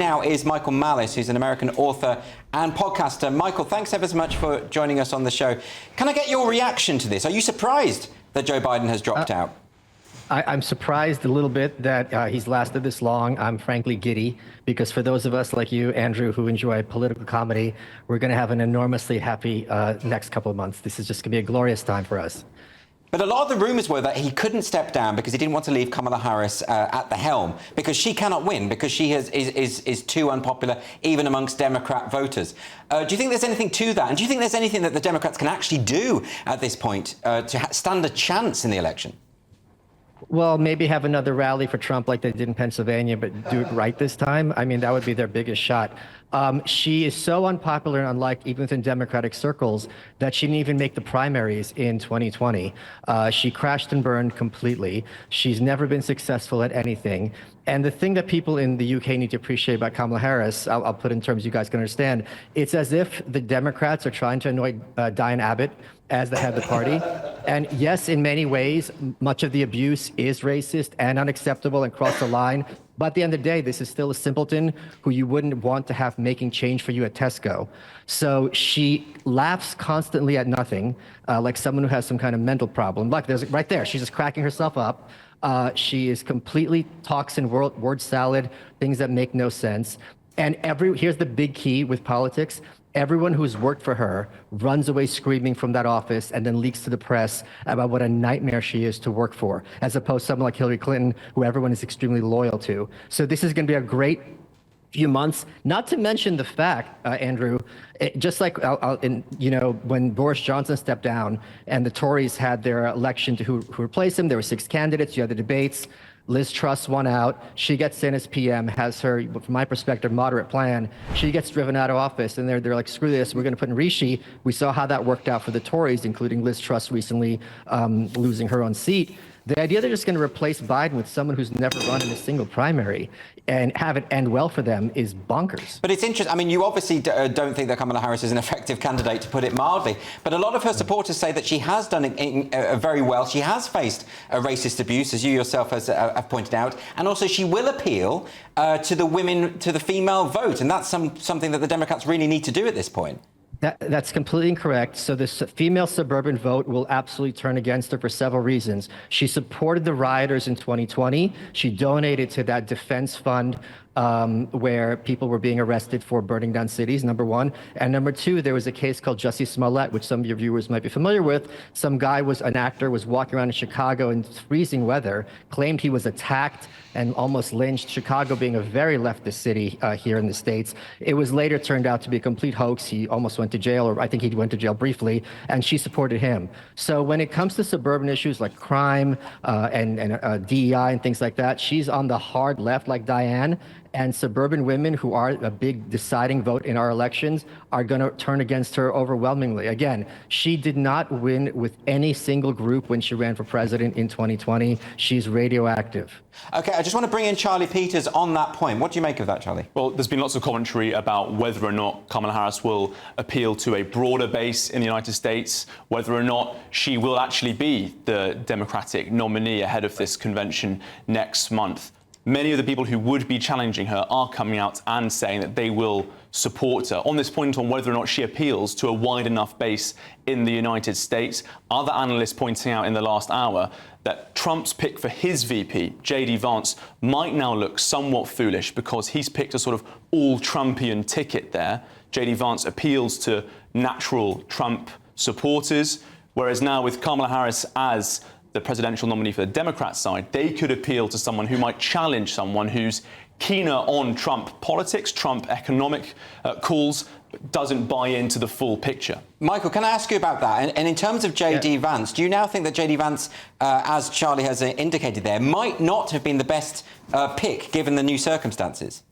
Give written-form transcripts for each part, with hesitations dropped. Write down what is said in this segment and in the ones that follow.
now is Michael Malice, who's an American author and podcaster. Michael, thanks ever so much for joining us on the show. Can I get your reaction to this? Are you surprised that Joe Biden has dropped out? I'm surprised a little bit that he's lasted this long. I'm frankly giddy because for those of us like you, Andrew, who enjoy political comedy, we're going to have an enormously happy next couple of months. This is just going to be a glorious time for us. But a lot of the rumours were that he couldn't step down because he didn't want to leave Kamala Harris at the helm because she cannot win, because she is too unpopular even amongst Democrat voters. Do you think there's anything to that? And do you think there's anything that the Democrats can actually do at this point to stand a chance in the election? Well, maybe have another rally for Trump like they did in Pennsylvania, but do it right this time. I mean, that would be their biggest shot. She is so unpopular and unliked, even within Democratic circles, that she didn't even make the primaries in 2020. She crashed and burned completely. She's never been successful at anything. And the thing that people in the UK need to appreciate about Kamala Harris, I'll put in terms you guys can understand, it's as if the Democrats are trying to annoy DIANE ABBOTT as the head of the party. And yes, in many ways, much of the abuse is racist and unacceptable and cross the line. But at the end of the day, this is still a simpleton who you wouldn't want to have making change for you at Tesco. So she laughs constantly at nothing, like someone who has some kind of mental problem. Look, there's right there. She's just cracking herself up. She is completely toxin word salad, things that make no sense. And here's the big key with politics. Everyone who's worked for her runs away screaming from that office and then leaks to the press about what a nightmare she is to work for, as opposed to someone like Hillary Clinton, who everyone is extremely loyal to. So this is going to be a great few months, not to mention the fact, Andrew, just like when Boris Johnson stepped down and the Tories had their election to who replaced him, there were 6 candidates, you had the debates. Liz Truss won out. She gets in as PM, has her, from my perspective, moderate plan. She gets driven out of office, and they're like, screw this, we're going to put in Rishi. We saw how that worked out for the Tories, including Liz Truss recently losing her own seat. The idea they're just going to replace Biden with someone who's never run in a single primary and have it end well for them is bonkers. But it's interesting. I mean, you obviously don't think that Kamala Harris is an effective candidate, to put it mildly. But a lot of her supporters say that she has done it very well. She has faced racist abuse, as you yourself have pointed out. And also she will appeal to the female vote. And that's something that the Democrats really need to do at this point. That's completely incorrect. So this female suburban vote will absolutely turn against her for several reasons. She supported the rioters in 2020. She donated to that defense fund where people were being arrested for burning down cities, number one. And number two, there was a case called Jussie Smollett, which some of your viewers might be familiar with. Some guy an actor was walking around in Chicago in freezing weather, claimed he was attacked and almost lynched, Chicago being a very leftist city here in the States. It was later turned out to be a complete hoax. He almost went to jail, or I think he went to jail briefly, and she supported him. So when it comes to suburban issues like crime and DEI and things like that, she's on the hard left like Diane. And suburban women, who are a big deciding vote in our elections, are going to turn against her overwhelmingly. Again, she did not win with any single group when she ran for president in 2020. She's radioactive. OK, I just want to bring in Charlie Peters on that point. What do you make of that, Charlie? Well, there's been lots of commentary about whether or not Kamala Harris will appeal to a broader base in the United States, whether or not she will actually be the Democratic nominee ahead of this convention next month. Many of the people who would be challenging her are coming out and saying that they will support her. On this point on whether or not she appeals to a wide enough base in the United States, other analysts pointing out in the last hour that Trump's pick for his VP, J.D. Vance, might now look somewhat foolish because he's picked a sort of all-Trumpian ticket there. J.D. Vance appeals to natural Trump supporters, whereas now with Kamala Harris as the presidential nominee for the Democrat side, they could appeal to someone who might challenge someone who's keener on Trump politics, Trump economic calls, but doesn't buy into the full picture. Michael, can I ask you about that? And in terms of J.D. Vance, do you now think that J.D. Vance, as Charlie has indicated there, might not have been the best pick given the new circumstances?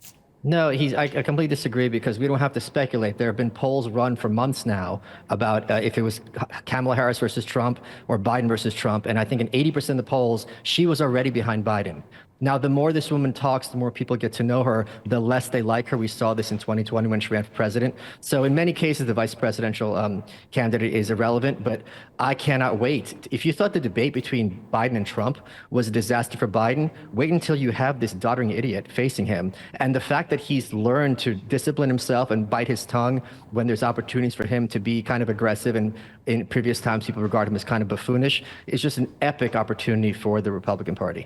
No, I completely disagree because we don't have to speculate. There have been polls run for months now about if it was Kamala Harris versus Trump or Biden versus Trump. And I think in 80% of the polls, she was already behind Biden. Now, the more this woman talks, the more people get to know her, the less they like her. We saw this in 2020 when she ran for president. So in many cases, the vice presidential candidate is irrelevant, but I cannot wait. If you thought the debate between Biden and Trump was a disaster for Biden, wait until you have this doddering idiot facing him. And the fact that he's learned to discipline himself and bite his tongue when there's opportunities for him to be kind of aggressive, and in previous times people regard him as kind of buffoonish, is just an epic opportunity for the Republican Party.